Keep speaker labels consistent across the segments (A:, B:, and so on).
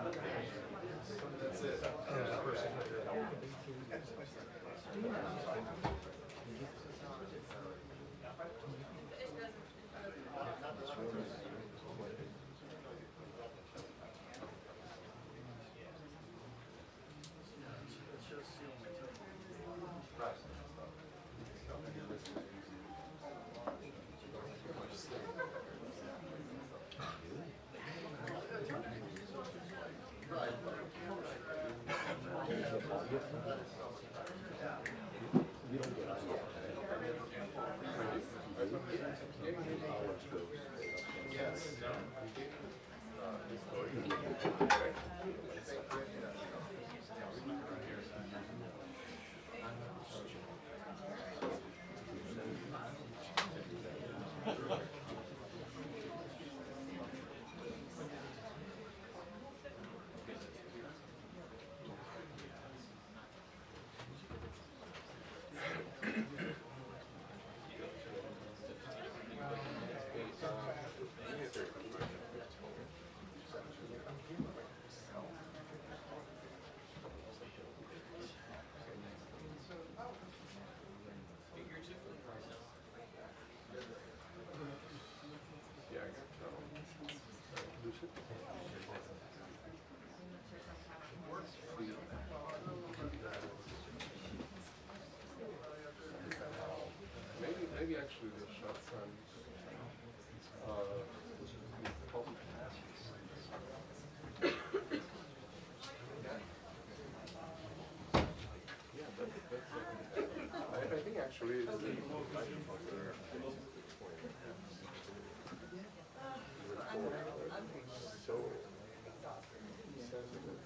A: That's it. Maybe actually the shots on public passes. Yeah, that's I think actually it's so sensitive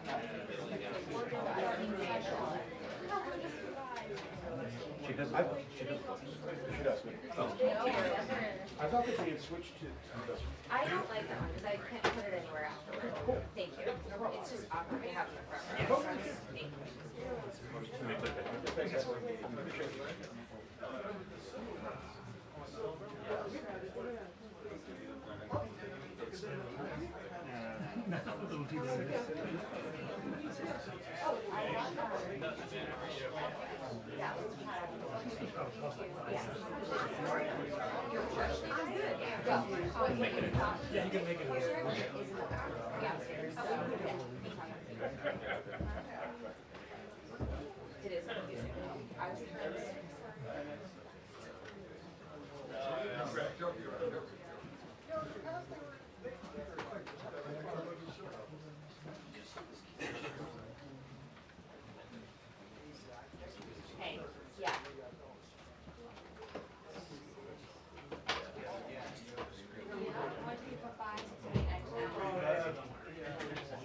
A: that
B: does. She does. Oh. I thought that they had switched to.
C: I don't like that one because I can't put it anywhere afterwards. Cool. Thank you. It's just awkward. I have it forever. Thank
D: Yeah, you can make it here.
C: It is confusing. I was Hey, yeah. 1, 2, 4, 5, 6, 7, 8, 9, 10.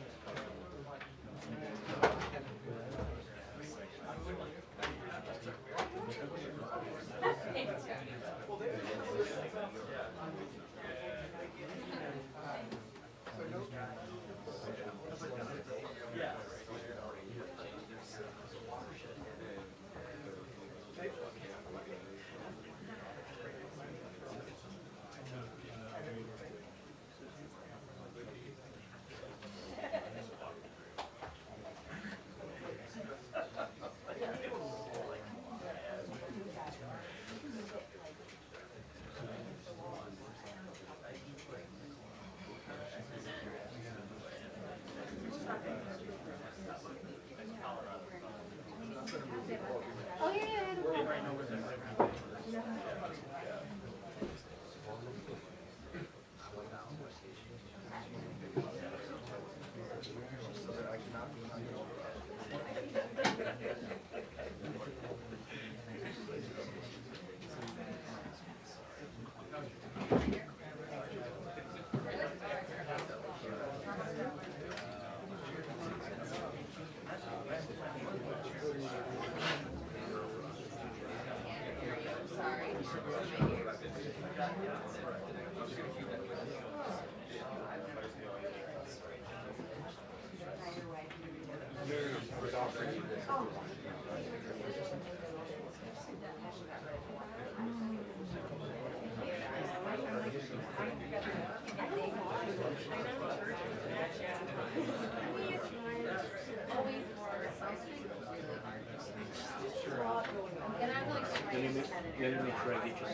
B: Let me try to get you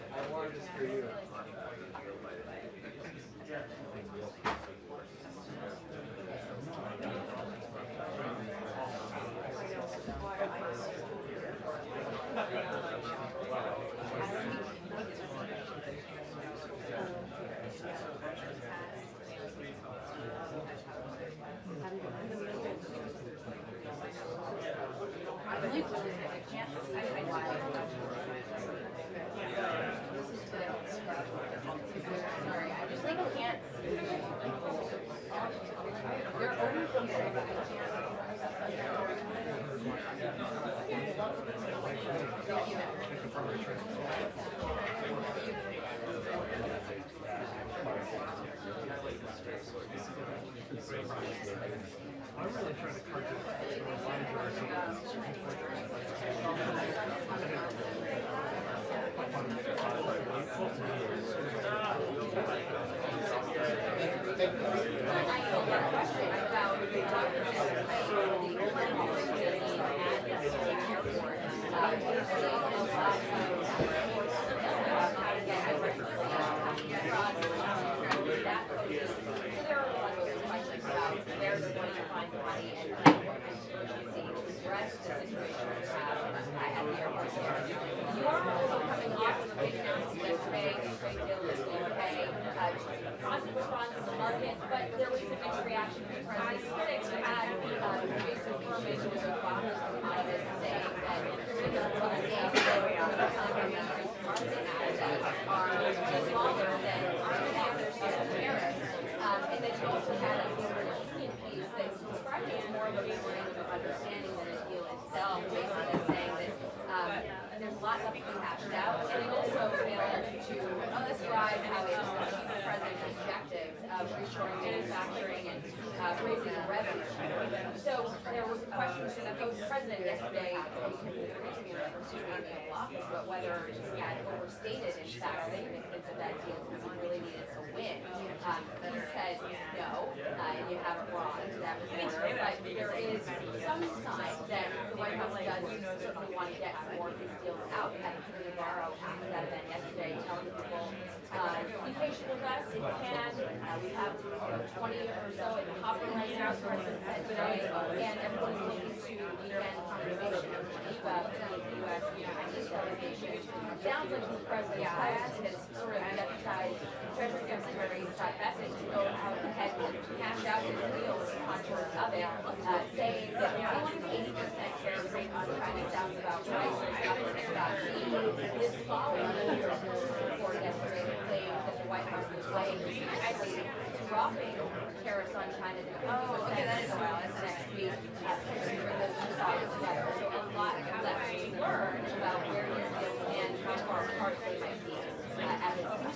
A: I wanted this for you.
C: Sorry, I just like can't. You're over here, but I
D: I'm really trying to cut
C: but there was a mixed reaction because these critics had basic information as well as saying that are just smaller than others of terrorists. And then you also had a union piece that described it as more of a understanding that the deal itself basically saying that there's a lot left to be hashed out, and it also failed to describe how it achieved the president's objectives of reshoring manufacturing and raising revenue. So there was a question to the president yesterday, but whether he had overstated in fact the significance of that deal because he really needed to win. He said no, and you have it wrong to that reporter, but there is some sign that the White House does certainly want to get more of these deals out. We had Navarro after that event yesterday telling people, be patient with us if you can. We have 20 or so in the hopper right now, as President said today, and everyone's looking to weekend conversation in Geneva between the U.S. and the Chinese delegation. It sounds like the President has sort of deputized Treasury Secretary Scott Bessent to go out ahead and hash out his deal with the contours of it, saying that we want an 80% tariff rate on Chinese sounds about right. This following report yesterday that claimed that the White House was actually dropping tariffs on China to 50%. Okay, that is a while. That's next week. For those who saw this letter. So a lot left to learn about where these deals stand, how far apart they might be at this time.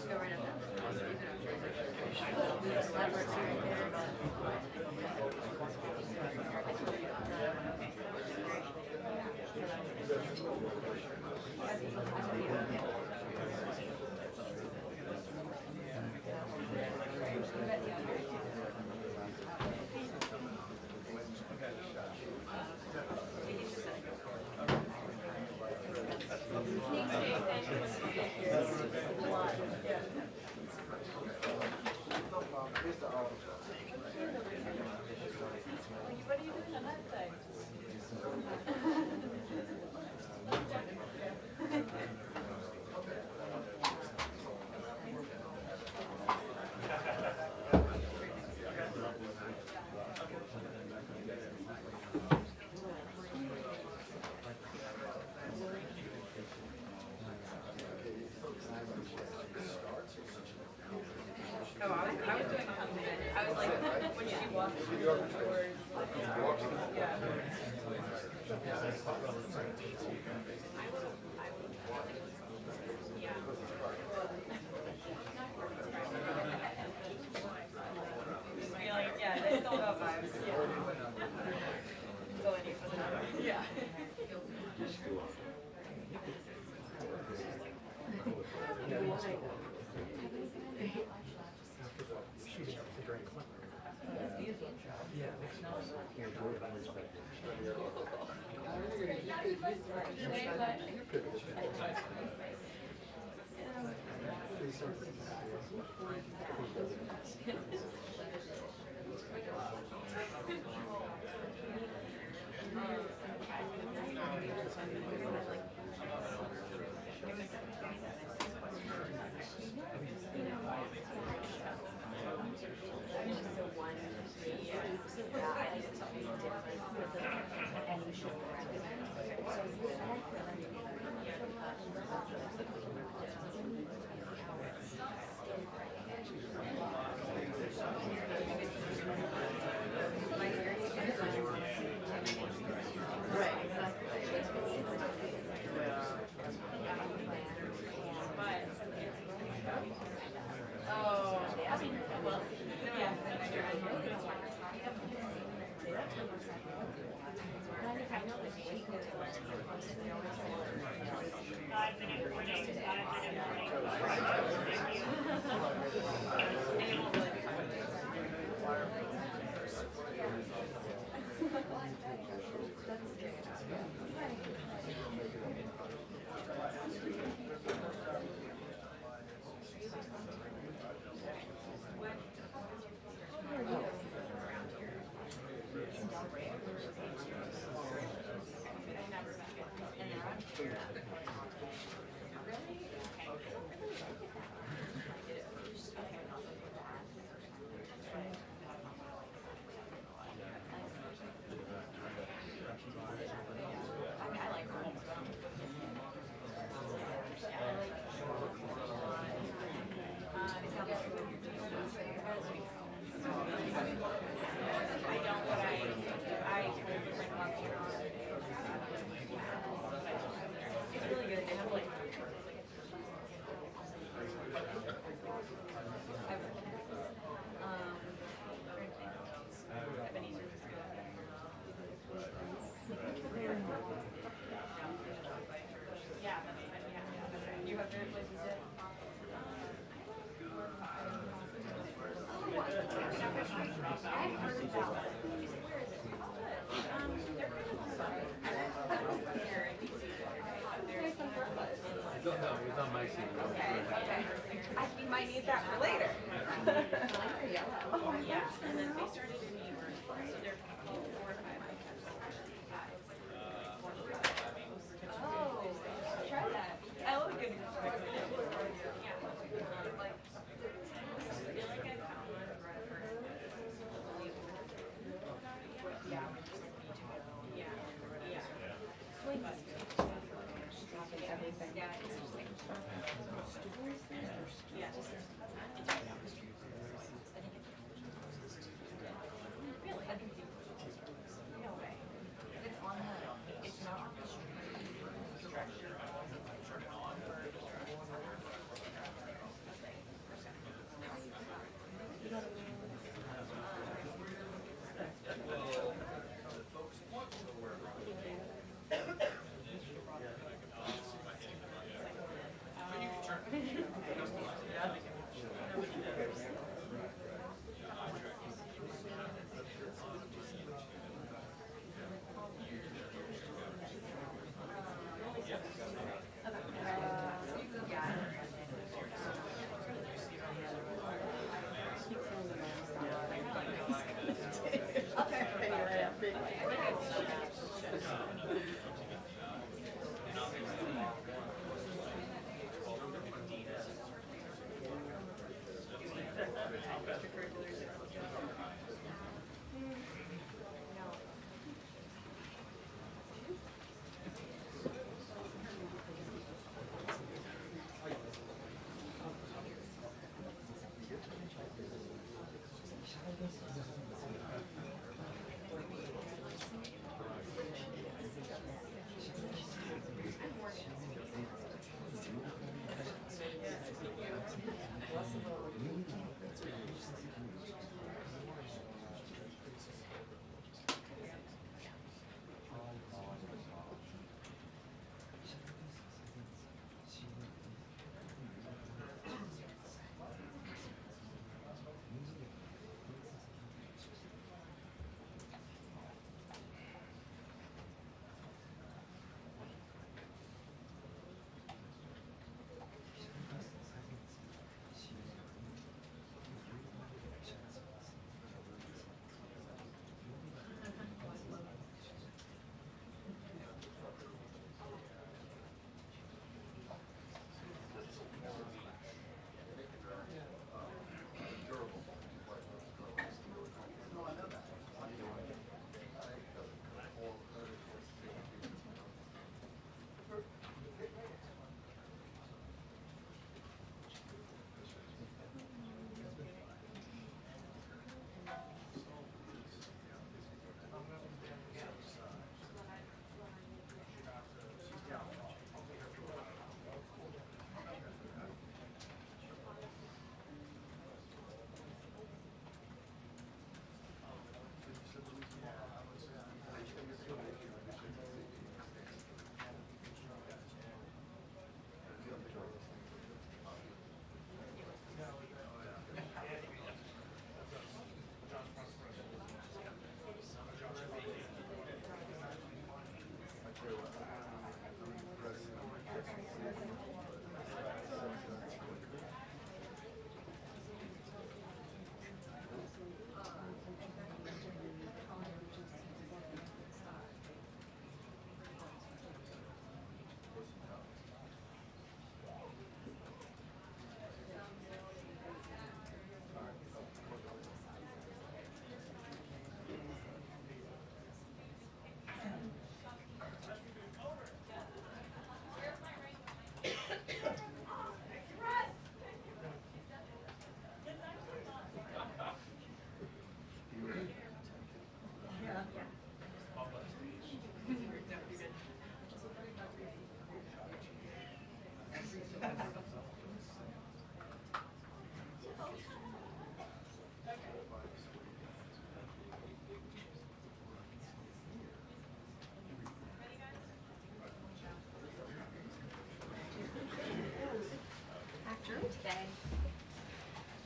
C: I've heard about it. Where is it? There's some purpose.
A: I don't know. It was on my CD.
C: Okay, okay.
E: You might need that for later.
C: I like the yellow.
F: Yeah, and then they started in New York, so they're called 4 or 5 items.
C: Oh, try that.
E: I love getting
F: Yeah. I feel like I found one right for
C: Yeah.
F: Yeah. Yeah.
C: Swing. Everything.
F: Yeah, it's just like, yeah. Really?
C: No way. It's on the, it's not on the structure.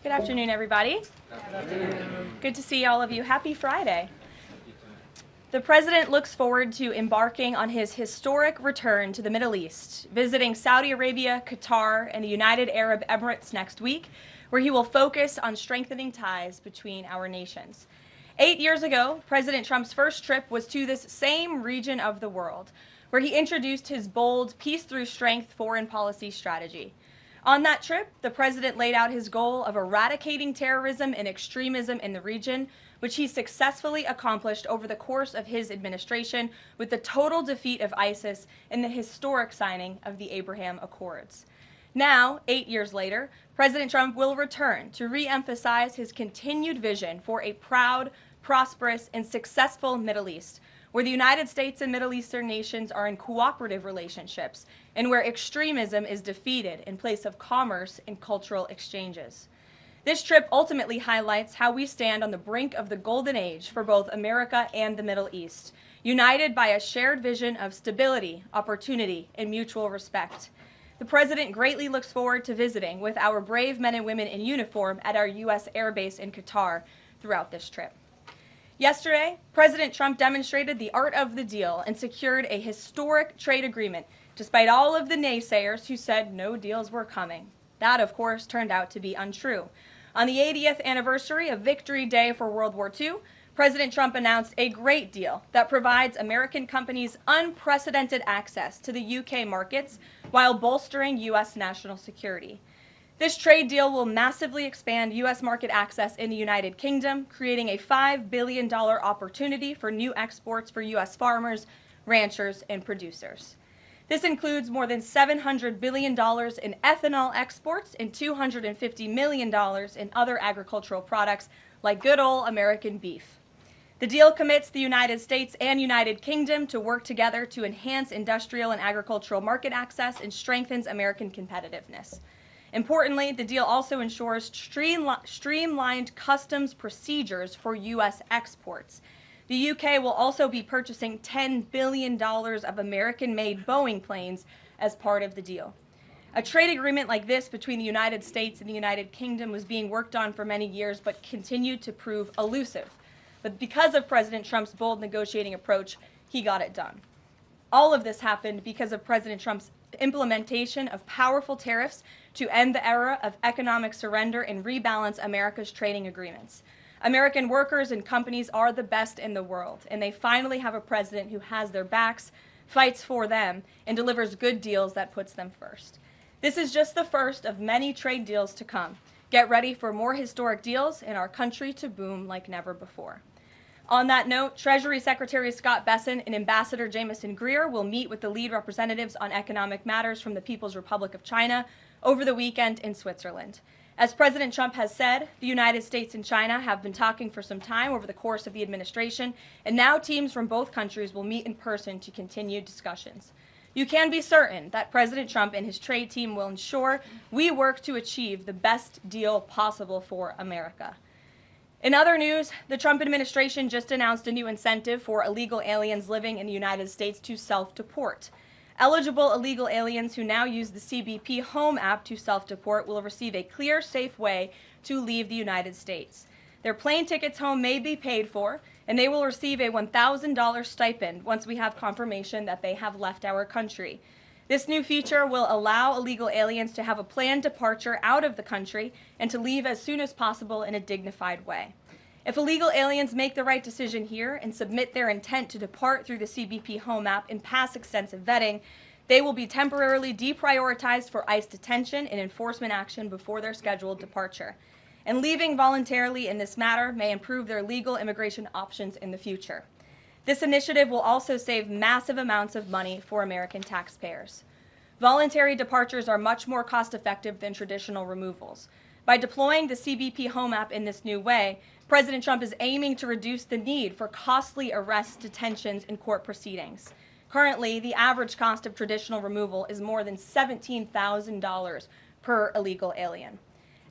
G: Good afternoon, everybody. Good to see all of you. Happy Friday. The President looks forward to embarking on his historic return to the Middle East, visiting Saudi Arabia, Qatar, and the United Arab Emirates next week, where he will focus on strengthening ties between our nations. 8 years ago, President Trump's first trip was to this same region of the world, where he introduced his bold peace through strength foreign policy strategy. On that trip, the president laid out his goal of eradicating terrorism and extremism in the region, which he successfully accomplished over the course of his administration with the total defeat of ISIS and the historic signing of the Abraham Accords. Now, 8 years later, President Trump will return to re-emphasize his continued vision for a proud, prosperous, and successful Middle East, where the United States and Middle Eastern nations are in cooperative relationships, and where extremism is defeated in place of commerce and cultural exchanges. This trip ultimately highlights how we stand on the brink of the golden age for both America and the Middle East, united by a shared vision of stability, opportunity, and mutual respect. The President greatly looks forward to visiting with our brave men and women in uniform at our U.S. Air Base in Qatar throughout this trip. Yesterday, President Trump demonstrated the art of the deal and secured a historic trade agreement, despite all of the naysayers who said no deals were coming. That, of course, turned out to be untrue. On the 80th anniversary of Victory Day for World War II, President Trump announced a great deal that provides American companies unprecedented access to the UK markets while bolstering U.S. national security. This trade deal will massively expand U.S. market access in the United Kingdom, creating a $5 billion opportunity for new exports for U.S. farmers, ranchers, and producers. This includes more than $700 billion in ethanol exports and $250 million in other agricultural products like good old American beef. The deal commits the United States and United Kingdom to work together to enhance industrial and agricultural market access and strengthens American competitiveness. Importantly, the deal also ensures streamlined customs procedures for U.S. exports. The UK will also be purchasing $10 billion of American-made Boeing planes as part of the deal. A trade agreement like this between the United States and the United Kingdom was being worked on for many years but continued to prove elusive. But because of President Trump's bold negotiating approach, he got it done. All of this happened because of President Trump's implementation of powerful tariffs to end the era of economic surrender and rebalance America's trading agreements. American workers and companies are the best in the world, and they finally have a president who has their backs, fights for them, and delivers good deals that puts them first. This is just the first of many trade deals to come. Get ready for more historic deals and our country to boom like never before. On that note, Treasury Secretary Scott Bessent and Ambassador Jamieson Greer will meet with the lead representatives on economic matters from the People's Republic of China over the weekend in Switzerland. As President Trump has said, the United States and China have been talking for some time over the course of the administration, and now teams from both countries will meet in person to continue discussions. You can be certain that President Trump and his trade team will ensure we work to achieve the best deal possible for America. In other news, the Trump administration just announced a new incentive for illegal aliens living in the United States to self-deport. Eligible illegal aliens who now use the CBP Home app to self-deport will receive a clear, safe way to leave the United States. Their plane tickets home may be paid for, and they will receive a $1,000 stipend once we have confirmation that they have left our country. This new feature will allow illegal aliens to have a planned departure out of the country and to leave as soon as possible in a dignified way. If illegal aliens make the right decision here and submit their intent to depart through the CBP Home app and pass extensive vetting, they will be temporarily deprioritized for ICE detention and enforcement action before their scheduled departure. And leaving voluntarily in this matter may improve their legal immigration options in the future. This initiative will also save massive amounts of money for American taxpayers. Voluntary departures are much more cost-effective than traditional removals. By deploying the CBP Home app in this new way, President Trump is aiming to reduce the need for costly arrests, detentions, and court proceedings. Currently, the average cost of traditional removal is more than $17,000 per illegal alien.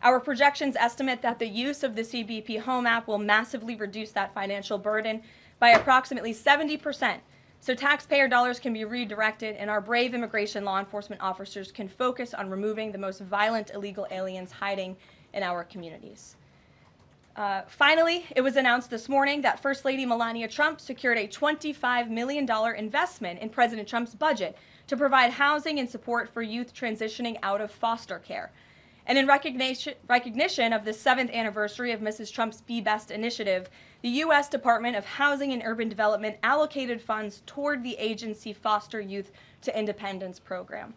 G: Our projections estimate that the use of the CBP Home app will massively reduce that financial burden by approximately 70%, so taxpayer dollars can be redirected and our brave immigration law enforcement officers can focus on removing the most violent illegal aliens hiding in our communities. Finally, it was announced this morning that First Lady Melania Trumps secured a $25 million investment in President Trump's budget to provide housing and support for youth transitioning out of foster care. And in recognition of the 7th anniversary of Mrs. Trump's Be Best initiative, the U.S. Department of Housing and Urban Development allocated funds toward the agency Foster Youth to Independence program.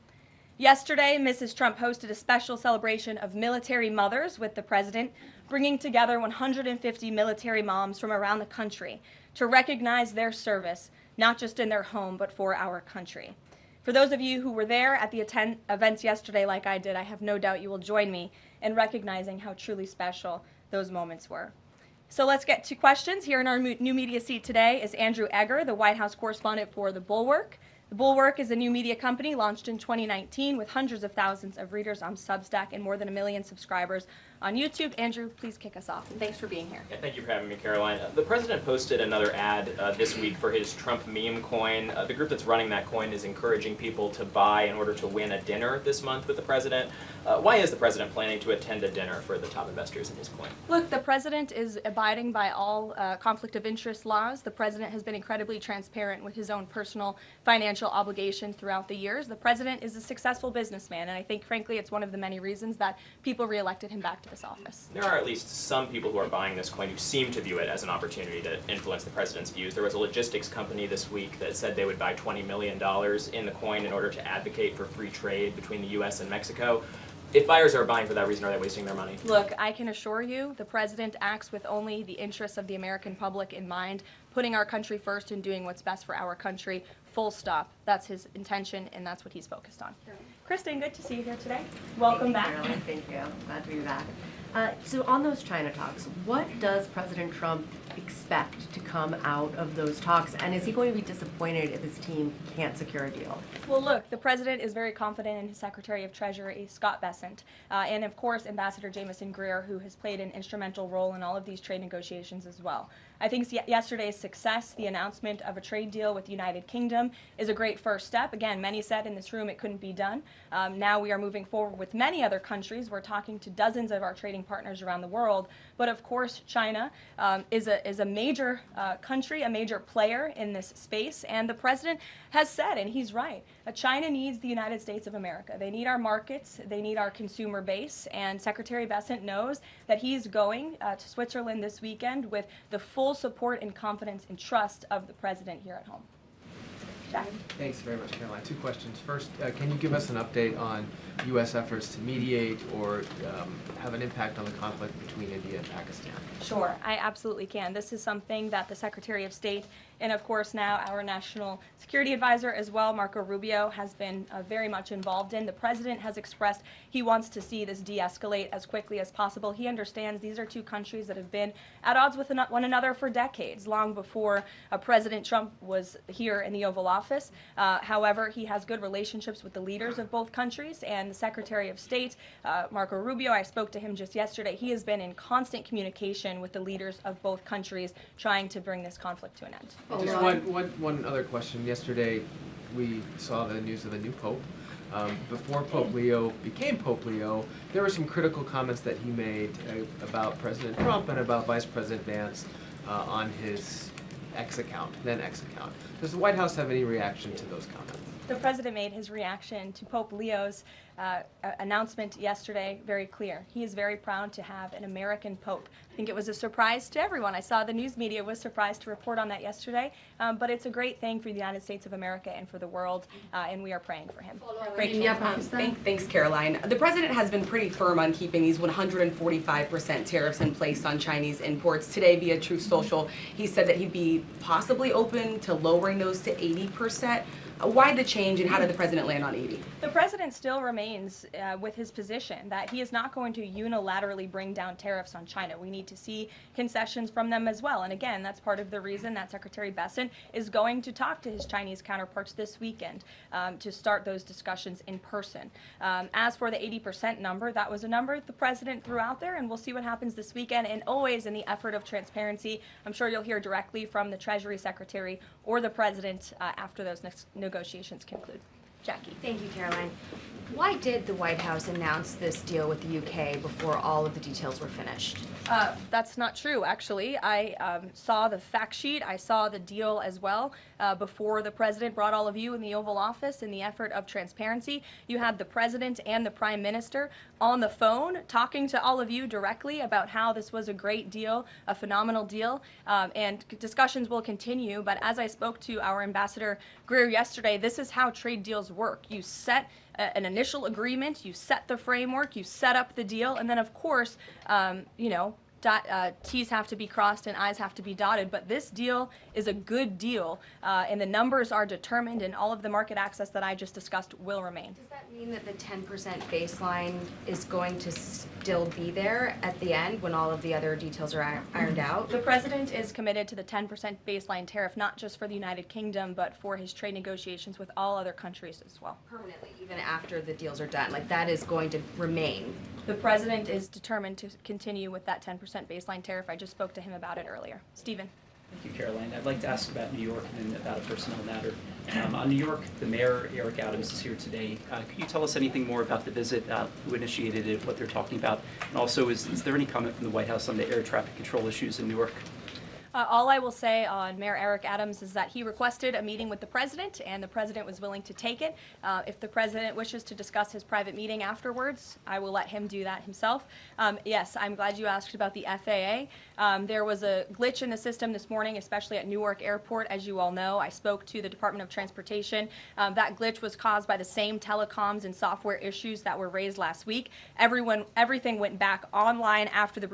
G: Yesterday, Mrs. Trump hosted a special celebration of military mothers with the president, bringing together 150 military moms from around the country to recognize their service, not just in their home, but for our country. For those of you who were there at the events yesterday like I did, I have no doubt you will join me in recognizing how truly special those moments were. So let's get to questions. Here in our new media seat today is Andrew Edgar, the White House correspondent for The Bulwark. The Bulwark is a new media company launched in 2019 with hundreds of thousands of readers on Substack and more than 1 million subscribers on YouTube. Andrew, please kick us off, and thanks for being here.
H: Yeah, thank you for having me, Caroline. The president posted another ad this week for his Trump meme coin. The group that's running that coin is encouraging people to buy in order to win a dinner this month with the president. Why is the president planning to attend a dinner for the top investors in his coin?
G: Look, the president is abiding by all conflict of interest laws. The president has been incredibly transparent with his own personal financial obligations throughout the years. The president is a successful businessman, and I think, frankly, it's one of the many reasons that people reelected him back to this office.
H: There are at least some people who are buying this coin who seem to view it as an opportunity to influence the president's views. There was a logistics company this week that said they would buy $20 million in the coin in order to advocate for free trade between the U.S. and Mexico. If buyers are buying for that reason, are they wasting their money?
G: Look, I can assure you the president acts with only the interests of the American public in mind, putting our country first and doing what's best for our country, full stop. That's his intention, and that's what he's focused on. Kristen, good to see you here today. Welcome back.
I: Caroline, thank you. Glad to be back. So on those China talks, what does President Trump expect to come out of those talks, and is he going to be disappointed if his team can't secure a deal?
G: Well, look, the president is very confident in his Secretary of Treasury, Scott Bessent, and of course Ambassador Jamieson Greer, who has played an instrumental role in all of these trade negotiations as well. I think yesterday's success, the announcement of a trade deal with the United Kingdom, is a great first step. Again, many said in this room it couldn't be done. Now we are moving forward with many other countries. We're talking to dozens of our trading partners around the world. But of course, China is a major country, a major player in this space. And the president has said, and he's right, China needs the United States of America. They need our markets. They need our consumer base. And Secretary Bessent knows that he's going to Switzerland this weekend with the full support and confidence and trust of the president here at home. Jack.
A: Thanks very much, Caroline. 2 questions. First, can you give us an update on U.S. efforts to mediate or have an impact on the conflict between India and Pakistan?
G: Sure, I absolutely can. This is something that the Secretary of State and, of course, now our National Security Advisor as well, Marco Rubio, has been very much involved in. The president has expressed he wants to see this de-escalate as quickly as possible. He understands these are 2 countries that have been at odds with one another for decades, long before President Trump was here in the Oval Office. However, he has good relationships with the leaders of both countries, and the Secretary of State, Marco Rubio, I spoke to him just yesterday. He has been in constant communication with the leaders of both countries trying to bring this conflict to an end.
A: Just one other question. Yesterday, we saw the news of the new Pope. Before Pope Leo became Pope Leo, there were some critical comments that he made about President Trump and about Vice President Vance on his then X account. Does the White House have any reaction to those comments?
G: The president made his reaction to Pope Leo's announcement yesterday very clear. He is very proud to have an American Pope. I think it was a surprise to everyone. I saw the news media was surprised to report on that yesterday, but it's a great thing for the United States of America and for the world, and we are praying for him.
E: Thanks, Caroline. The president has been pretty firm on keeping these 145% tariffs in place on Chinese imports. Today, via Truth Social, he said that he'd be possibly open to lowering those to 80%. Why the change, and how did the president land on 80?
G: The president still remains with his position that he is not going to unilaterally bring down tariffs on China. We need to see concessions from them as well. And again, that's part of the reason that Secretary Bessent is going to talk to his Chinese counterparts this weekend to start those discussions in person. As for the 80% number, that was a number the president threw out there, and we'll see what happens this weekend. And always in the effort of transparency, I'm sure you'll hear directly from the Treasury Secretary or the president after those negotiations conclude. Jackie.
J: Thank you, Caroline. Why did the White House announce this deal with the UK before all of the details were finished?
G: That's not true, actually. I saw the fact sheet. I saw the deal as well before the president brought all of you in the Oval Office in the effort of transparency. You had the president and the prime minister on the phone talking to all of you directly about how this was a great deal, a phenomenal deal, and discussions will continue. But as I spoke to our ambassador Greer yesterday, this is how trade deals work. You set an initial agreement, you set the framework, you set up the deal, and then of course, you know, T's have to be crossed and I's have to be dotted, but this deal is a good deal, and the numbers are determined, and all of the market access that I just discussed will remain.
J: Does that mean that the 10% baseline is going to still be there at the end when all of the other details are ironed out?
G: The president is committed to the 10% baseline tariff, not just for the United Kingdom, but for his trade negotiations with all other countries as well.
J: Permanently, even after the deals are done, like that is going to remain.
G: The president is determined to continue with that 10% baseline tariff. I just spoke to him about it earlier. Stephen.
K: Thank you, Caroline. I'd like to ask about New York and about a personnel matter. On New York, the mayor, Eric Adams, is here today. Could you tell us anything more about the visit, who initiated it, what they're talking about? And also, is there any comment from the White House on the air traffic control issues in Newark?
G: All I will say on Mayor Eric Adams is that he requested a meeting with the president, and the president was willing to take it. If the president wishes to discuss his private meeting afterwards, I will let him do that himself. Yes, I'm glad you asked about the FAA. There was a glitch in the system this morning, especially at Newark Airport. As you all know, I spoke to the Department of Transportation. That glitch was caused by the same telecoms and software issues that were raised last week. Everything went back online after the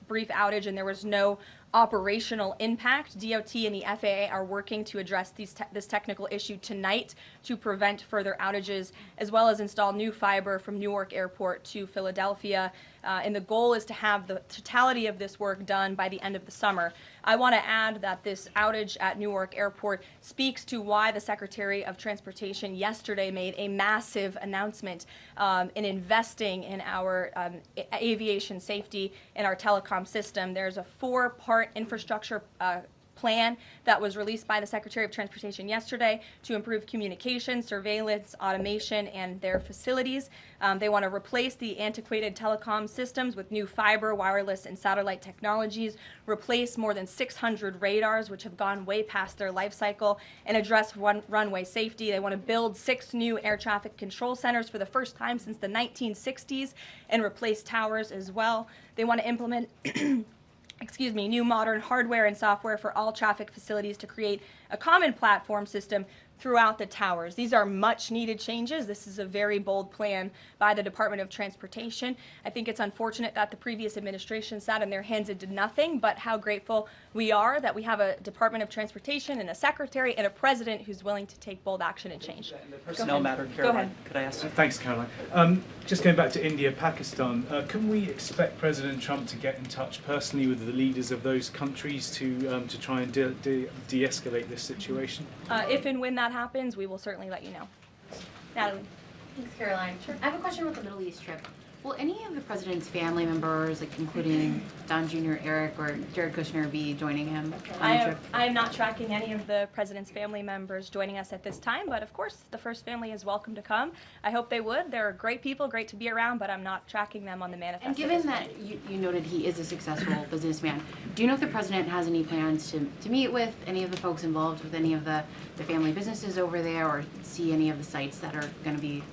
G: brief outage, and there was no operational impact. DOT and the FAA are working to address this technical issue tonight to prevent further outages, as well as install new fiber from Newark Airport to Philadelphia. And the goal is to have the totality of this work done by the end of the summer. I want to add that this outage at Newark Airport speaks to why the Secretary of Transportation yesterday made a massive announcement in investing in our aviation safety and our telecom system. There's a 4-part infrastructure plan that was released by the Secretary of Transportation yesterday to improve communication, surveillance, automation, and their facilities. They want to replace the antiquated telecom systems with new fiber, wireless, and satellite technologies, replace more than 600 radars, which have gone way past their life cycle, and address runway safety. They want to build 6 new air traffic control centers for the first time since the 1960s and replace towers as well. They want to implement new modern hardware and software for all traffic facilities to create a common platform system throughout the towers. These are much needed changes. This is a very bold plan by the Department of Transportation. I think it's unfortunate that the previous administration sat in their hands and did nothing, but how grateful we are that we have a Department of Transportation and a secretary and a president who's willing to take bold action and change.
K: The personnel matter, Caroline, could I ask?
B: Thanks, Caroline. Just going back to India-Pakistan, can we expect President Trump to get in touch personally with the leaders of those countries to try and de-escalate this situation?
G: If and when that happens, we will certainly let you know. Natalie.
L: Thanks, Caroline. Sure. I have a question about the Middle East trip. Will any of the president's family members, like including Don Jr., Eric, or Jared Kushner, be joining him on the trip?
G: I am not tracking any of the president's family members joining us at this time, but of course, the first family is welcome to come. I hope they would. They're great people, great to be around, but I'm not tracking them on the manifest.
L: And given that you noted he is a successful businessman, do you know if the president has any plans to meet with any of the folks involved with any of the family businesses over there, or see any of the sites that are going to be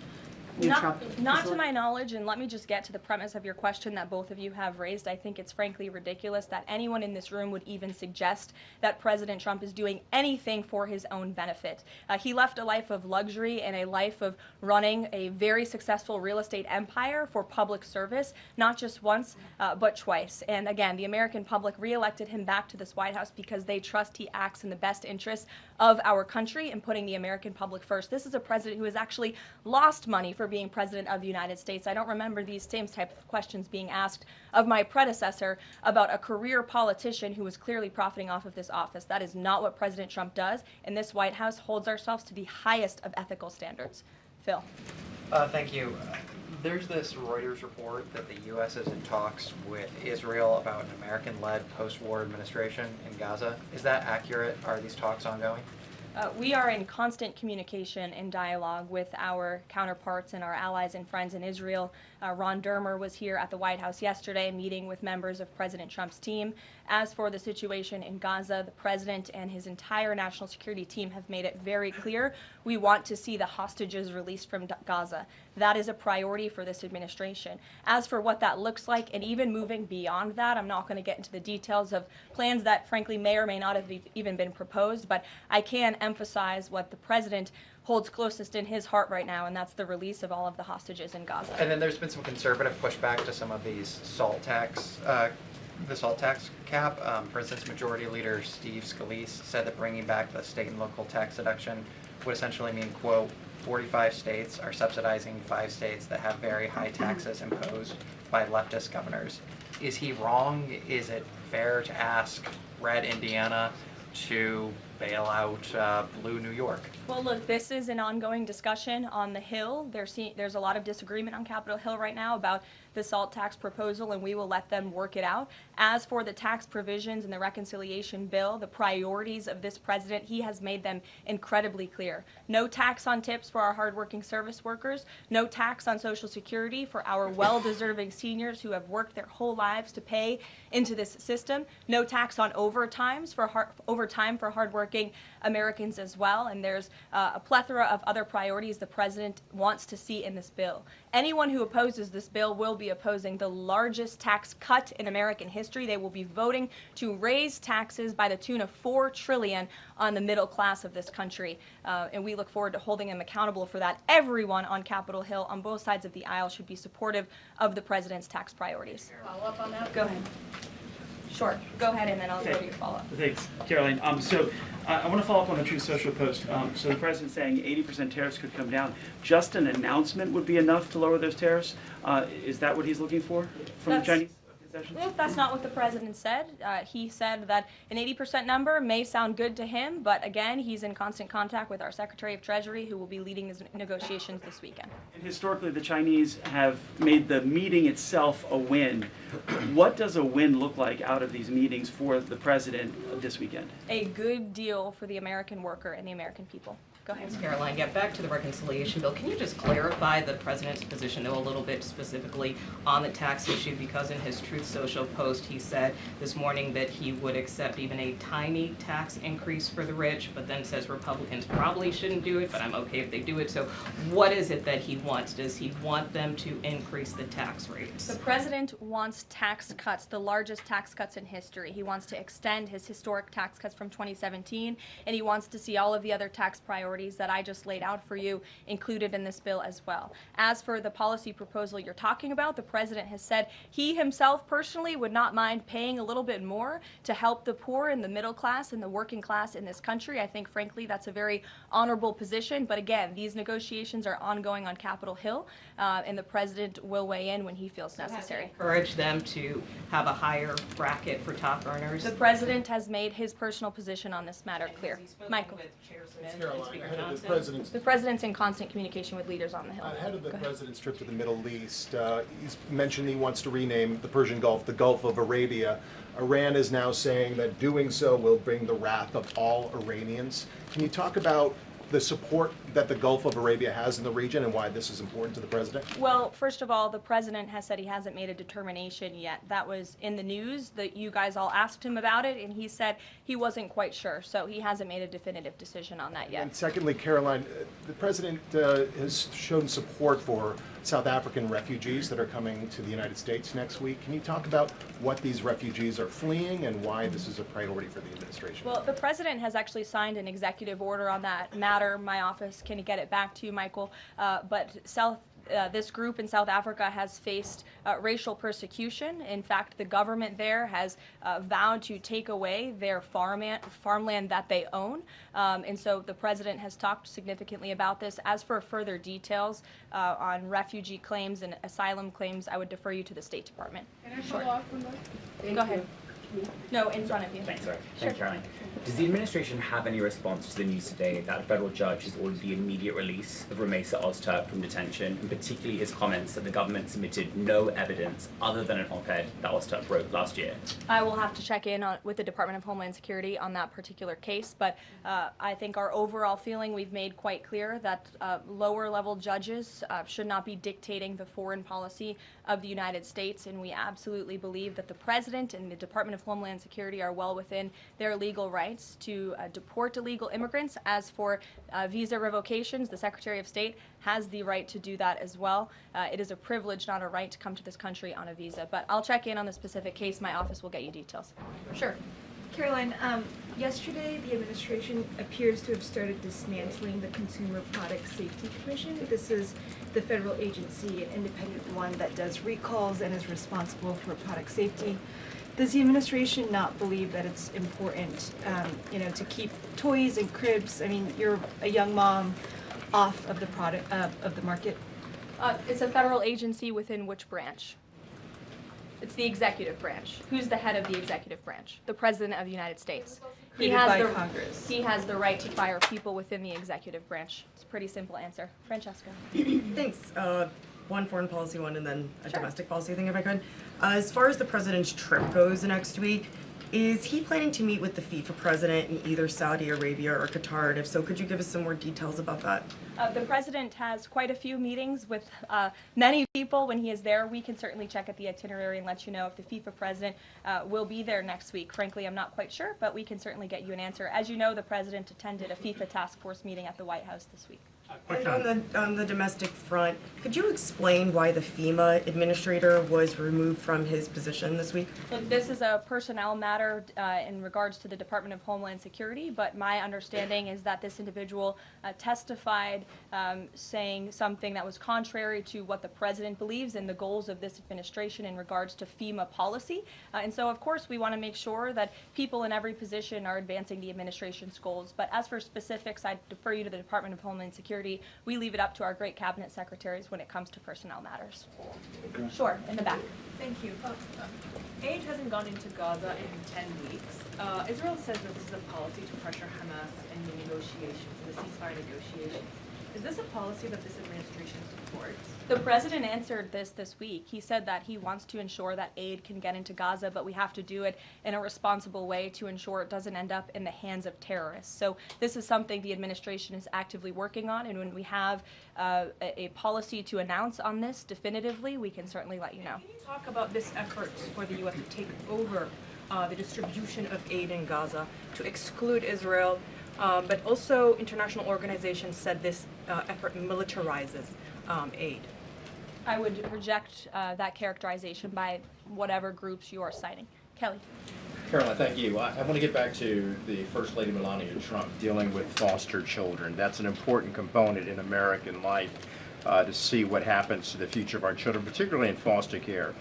G: Not to my knowledge, and let me just get to the premise of your question that both of you have raised. I think it's frankly ridiculous that anyone in this room would even suggest that President Trump is doing anything for his own benefit. He left a life of luxury and a life of running a very successful real estate empire for public service, not just once, but twice. And again, the American public reelected him back to this White House because they trust he acts in the best interests of our country and putting the American public first. This is a president who has actually lost money for being president of the United States. I don't remember these same type of questions being asked of my predecessor about a career politician who was clearly profiting off of this office. That is not what President Trump does, and this White House holds ourselves to the highest of ethical standards. Phil.
M: Thank you. There's this Reuters report that the U.S. is in talks with Israel about an American-led post-war administration in Gaza. Is that accurate? Are these talks ongoing?
G: We are in constant communication and dialogue with our counterparts and our allies and friends in Israel. Ron Dermer was here at the White House yesterday meeting with members of President Trump's team. As for the situation in Gaza, the president and his entire national security team have made it very clear we want to see the hostages released from Gaza. That is a priority for this administration. As for what that looks like, and even moving beyond that, I'm not going to get into the details of plans that frankly may or may not have even been proposed, but I can emphasize what the president holds closest in his heart right now, and that's the release of all of the hostages in Gaza.
M: And then there's been some conservative pushback to some of these the salt tax cap. For instance, Majority Leader Steve Scalise said that bringing back the state and local tax deduction would essentially mean, quote, 45 states are subsidizing 5 states that have very high taxes imposed by leftist governors. Is he wrong? Is it fair to ask red Indiana to bail out blue New York?
G: Well, look, this is an ongoing discussion on the Hill. There's a lot of disagreement on Capitol Hill right now about the SALT tax proposal, and we will let them work it out. As for the tax provisions in the reconciliation bill, the priorities of this president, he has made them incredibly clear. No tax on tips for our hardworking service workers, no tax on Social Security for our well-deserving seniors who have worked their whole lives to pay into this system, no tax on overtime for hardworking Americans as well, and there's a plethora of other priorities the president wants to see in this bill. Anyone who opposes this bill will be opposing the largest tax cut in American history. They will be voting to raise taxes by the tune of $4 trillion on the middle class of this country, and we look forward to holding them accountable for that. Everyone on Capitol Hill on both sides of the aisle should be supportive of the president's tax priorities.
F: Follow up on that?
G: Go ahead. Sure. Go ahead, and then I'll go to your follow-up.
N: Thanks, Caroline. I want to follow up on the Truth Social post. So the president's saying 80% tariffs could come down. Just an announcement would be enough to lower those tariffs? Is that what he's looking for from the Chinese concessions?
G: Well, that's not what the president said. He said that an 80% number may sound good to him, but again, he's in constant contact with our Secretary of Treasury, who will be leading these negotiations this weekend.
N: And historically, the Chinese have made the meeting itself a win. What does a win look like out of these meetings for the president this weekend?
G: A good deal for the American worker and the American people. Go ahead.
E: Thanks, Caroline. Yeah, back to the reconciliation bill. Can you just clarify the president's position, though, a little bit specifically on the tax issue? Because in his Truth Social post, he said this morning that he would accept even a tiny tax increase for the rich, but then says Republicans probably shouldn't do it, but I'm okay if they do it. So what is it that he wants? Does he want them to increase the tax rates?
G: The president wants tax cuts, the largest tax cuts in history. He wants to extend his historic tax cuts from 2017, and he wants to see all of the other tax priorities that I just laid out for you included in this bill as well. As for the policy proposal you're talking about, the president has said he himself personally would not mind paying a little bit more to help the poor and the middle class and the working class in this country. I think, frankly, that's a very honorable position. But again, these negotiations are ongoing on Capitol Hill, and the president will weigh in when he feels necessary.
E: Encourage them to have a higher bracket for top earners?
G: The president has made his personal position on this matter clear. Michael. The president's in constant communication with leaders on the Hill.
O: Ahead of the president's trip to the Middle East, he's mentioned he wants to rename the Persian Gulf the Gulf of Arabia. Iran is now saying that doing so will bring the wrath of all Iranians. Can you talk about the support that the Gulf of Arabia has in the region and why this is important to the president?
G: Well, first of all, the president has said he hasn't made a determination yet. That was in the news that you guys all asked him about it, and he said he wasn't quite sure. So he hasn't made a definitive decision on that yet.
O: And secondly, Caroline, the president has shown support for South African refugees that are coming to the United States next week. Can you talk about what these refugees are fleeing and why this is a priority for the administration?
G: Well, the president has actually signed an executive order on that matter. My office can get it back to you, Michael. But this group in South Africa has faced racial persecution. In fact, the government there has vowed to take away their farmland that they own. And so the president has talked significantly about this. As for further details on refugee claims and asylum claims, I would defer you to the State Department.
F: Can I follow up on that?
G: Go ahead. No, in front of you.
P: Thanks, sorry.
G: Sure.
P: Thanks, Caroline. Does the administration have any response to the news today that a federal judge has ordered the immediate release of Ramesa Ozturk from detention, and particularly his comments that the government submitted no evidence other than an op-ed that Ozturk wrote last year?
G: I will have to check in with the Department of Homeland Security on that particular case, but I think our overall feeling, we've made quite clear that lower level judges should not be dictating the foreign policy of the United States, and we absolutely believe that the President and the Department of Homeland Security are well within their legal rights to deport illegal immigrants. As for visa revocations, the Secretary of State has the right to do that as well. It is a privilege, not a right, to come to this country on a visa. But I'll check in on the specific case. My office will get you details. Sure.
Q: Caroline, yesterday the administration appears to have started dismantling the Consumer Product Safety Commission. This is the federal agency, an independent one that does recalls and is responsible for product safety. Does the administration not believe that it's important, to keep toys and cribs? I mean, you're a young mom, off of the product of the market.
G: It's a federal agency within which branch? It's the executive branch. Who's the head of the executive branch? The President of the United States.
Q: Created by Congress.
G: He has the right to fire people within the executive branch. It's a pretty simple answer. Francesca.
R: Thanks. One foreign policy one and then a domestic policy thing if I could. As far as the president's trip goes next week, is he planning to meet with the FIFA president in either Saudi Arabia or Qatar? And if so, could you give us some more details about that?
G: The president has quite a few meetings with many people when he is there. We can certainly check at the itinerary and let you know if the FIFA president will be there next week. Frankly, I'm not quite sure, but we can certainly get you an answer. As you know, the president attended a FIFA task force meeting at the White House this week.
R: And on the domestic front, could you explain why the FEMA administrator was removed from his position this week?
G: Look, this is a personnel matter in regards to the Department of Homeland Security, but my understanding is that this individual testified saying something that was contrary to what the president believes and the goals of this administration in regards to FEMA policy. And so, of course, we want to make sure that people in every position are advancing the administration's goals. But as for specifics, I defer you to the Department of Homeland Security. We leave it up to our great cabinet secretaries when it comes to personnel matters. Sure, in the back.
F: Thank you. Aid hasn't gone into Gaza in 10 weeks. Israel says that this is a policy to pressure Hamas in the negotiations, in the ceasefire negotiations. Is this a policy that this administration supports?
G: The president answered this week. He said that he wants to ensure that aid can get into Gaza, but we have to do it in a responsible way to ensure it doesn't end up in the hands of terrorists. So this is something the administration is actively working on, and when we have a policy to announce on this definitively, we can certainly let you know.
F: Can you talk about this effort for the U.S. to take over the distribution of aid in Gaza, to exclude Israel, but also international organizations said this effort militarizes aid?
G: I would reject that characterization by whatever groups you are citing. Kelly.
S: Caroline, thank you. I want to get back to the First Lady Melania Trump dealing with foster children. That's an important component in American life to see what happens to the future of our children, particularly in foster care.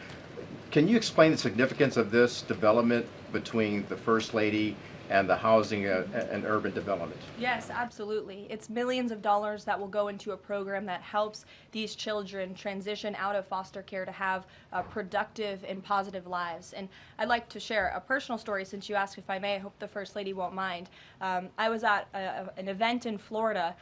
S: Can you explain the significance of this development between the First Lady and the housing and urban development?
G: Yes, absolutely. It's millions of dollars that will go into a program that helps these children transition out of foster care to have productive and positive lives. And I'd like to share a personal story since you asked if I may. I hope the First Lady won't mind. I was at an event in Florida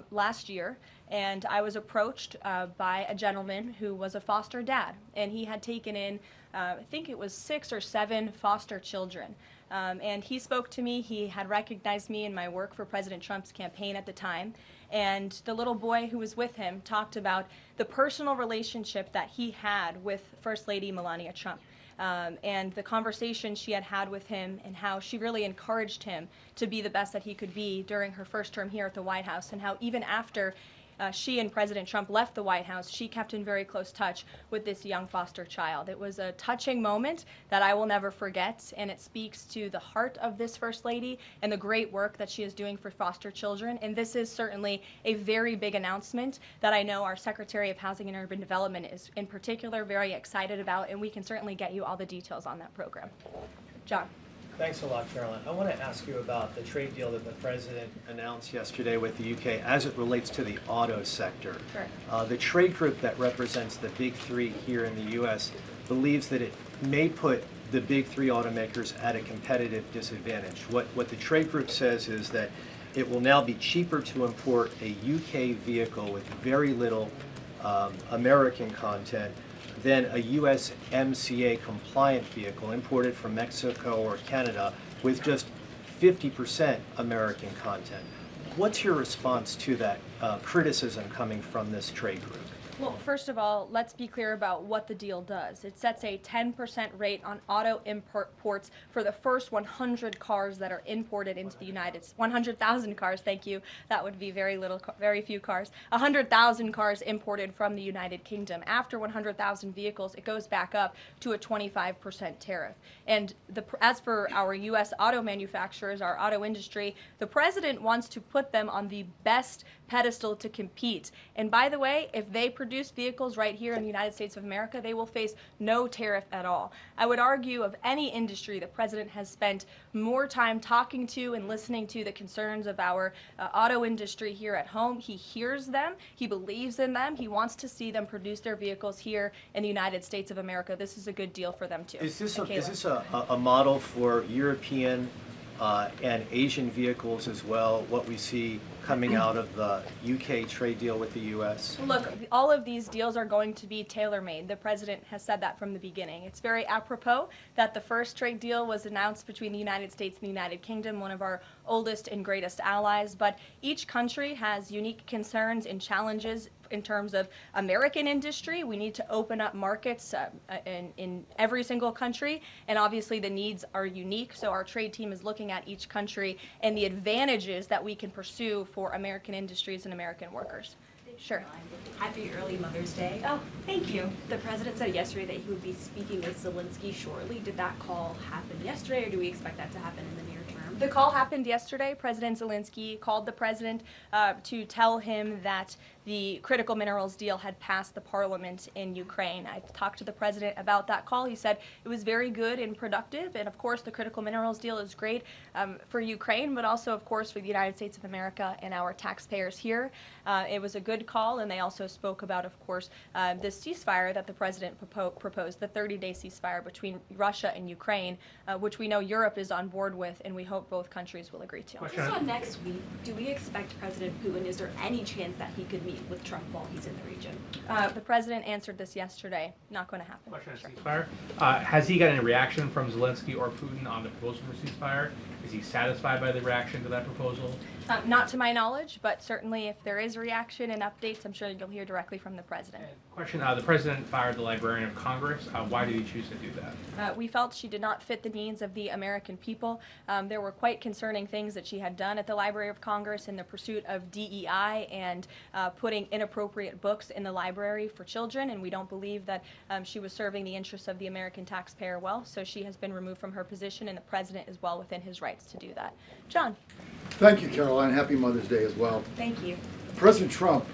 G: last year, and I was approached by a gentleman who was a foster dad, and he had taken in, I think it was 6 or 7 foster children. And he spoke to me. He had recognized me in my work for President Trump's campaign at the time. And the little boy who was with him talked about the personal relationship that he had with First Lady Melania Trump. And the conversation she had had with him and how she really encouraged him to be the best that he could be during her first term here at the White House, and how even after she and President Trump left the White House, she kept in very close touch with this young foster child. It was a touching moment that I will never forget, and it speaks to the heart of this First Lady and the great work that she is doing for foster children. And this is certainly a very big announcement that I know our Secretary of Housing and Urban Development is in particular very excited about, and we can certainly get you all the details on that program. John.
D: Thanks a lot, Caroline. I want to ask you about the trade deal that the President announced yesterday with the UK as it relates to the auto sector.
G: Sure.
D: The trade group that represents the big three here in the U.S. believes that it may put the big three automakers at a competitive disadvantage. What the trade group says is that it will now be cheaper to import a UK vehicle with very little American content than a USMCA compliant vehicle imported from Mexico or Canada with just 50% American content. What's your response to that criticism coming from this trade group?
G: Well, first of all, let's be clear about what the deal does. It sets a 10% rate on auto imports for the first 100 cars that are imported into the United States. 100,000 cars, thank you. That would be very few cars. 100,000 cars imported from the United Kingdom. After 100,000 vehicles, it goes back up to a 25% tariff. And as for our U.S. auto manufacturers, our auto industry, the president wants to put them on the best pedestal to compete. And by the way, if they produce vehicles right here in the United States of America, they will face no tariff at all. I would argue of any industry, the president has spent more time talking to and listening to the concerns of our auto industry here at home. He hears them, he believes in them, he wants to see them produce their vehicles here in the United States of America. This is a good deal for them too.
D: Is this a model for European and Asian vehicles as well, what we see coming out of the UK trade deal with the US?
G: Look, all of these deals are going to be tailor-made. The president has said that from the beginning. It's very apropos that the first trade deal was announced between the United States and the United Kingdom, one of our oldest and greatest allies, but each country has unique concerns and challenges in terms of American industry. We need to open up markets in every single country, and obviously the needs are unique, so our trade team is looking at each country and the advantages that we can pursue for American industries and American workers. Sure.
T: Happy early Mother's Day.
G: Oh, thank you.
T: The president said yesterday that he would be speaking with Zalinsky shortly. Did that call happen yesterday, or do we expect that to happen in the near term?
G: The call happened yesterday. President Zalinsky called the president to tell him that the critical minerals deal had passed the parliament in Ukraine. I talked to the president about that call. He said it was very good and productive, and of course the critical minerals deal is great for Ukraine, but also of course for the United States of America and our taxpayers here. It was a good call, and they also spoke about, of course, this ceasefire that the president proposed, the 30-day ceasefire between Russia and Ukraine, which we know Europe is on board with, and we hope both countries will agree to.
T: Just on next week, do we expect President Putin, is there any chance that he could meet with Trump while he's in the region?
G: The president answered this yesterday. Not going to happen.
U: Question on ceasefire. Has he got any reaction from Zalinsky or Putin on the proposal for ceasefire? Is he satisfied by the reaction to that proposal?
G: Not to my knowledge, but certainly if there is a reaction and updates, I'm sure you'll hear directly from the president.
U: Question, the president fired the Librarian of Congress. Why did he choose to do that?
G: We felt she did not fit the needs of the American people. There were quite concerning things that she had done at the Library of Congress in the pursuit of DEI and putting inappropriate books in the library for children, and we don't believe that she was serving the interests of the American taxpayer well, so she has been removed from her position, and the president is well within his rights to do that. John.
V: Thank you, Caroline. Happy Mother's Day as well.
G: Thank you.
V: President Trump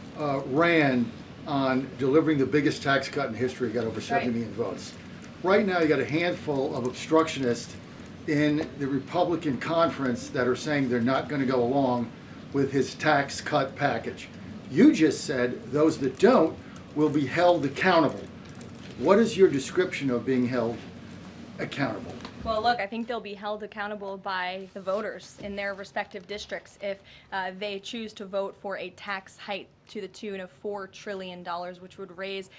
V: ran on delivering the biggest tax cut in history, got over 70 million votes. Right now, you got a handful of obstructionists in the Republican conference that are saying they're not going to go along with his tax cut package. You just said those that don't will be held accountable. What is your description of being held accountable?
G: Well, look, I think they'll be held accountable by the voters in their respective districts if they choose to vote for a tax hike to the tune of $4 trillion, which would raise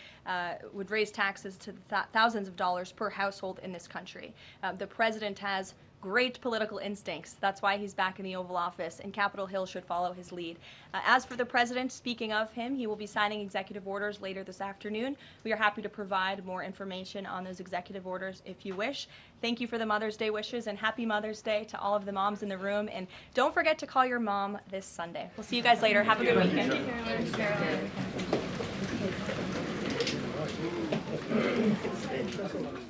G: taxes to thousands of dollars per household in this country. The president has great political instincts. That's why he's back in the Oval Office, and Capitol Hill should follow his lead. As for the president, speaking of him, he will be signing executive orders later this afternoon. We are happy to provide more information on those executive orders if you wish. Thank you for the Mother's Day wishes, and happy Mother's Day to all of the moms in the room. And don't forget to call your mom this Sunday. We'll see you guys later. Have a good weekend.
T: Thanks, Caroline.
V: Thank you.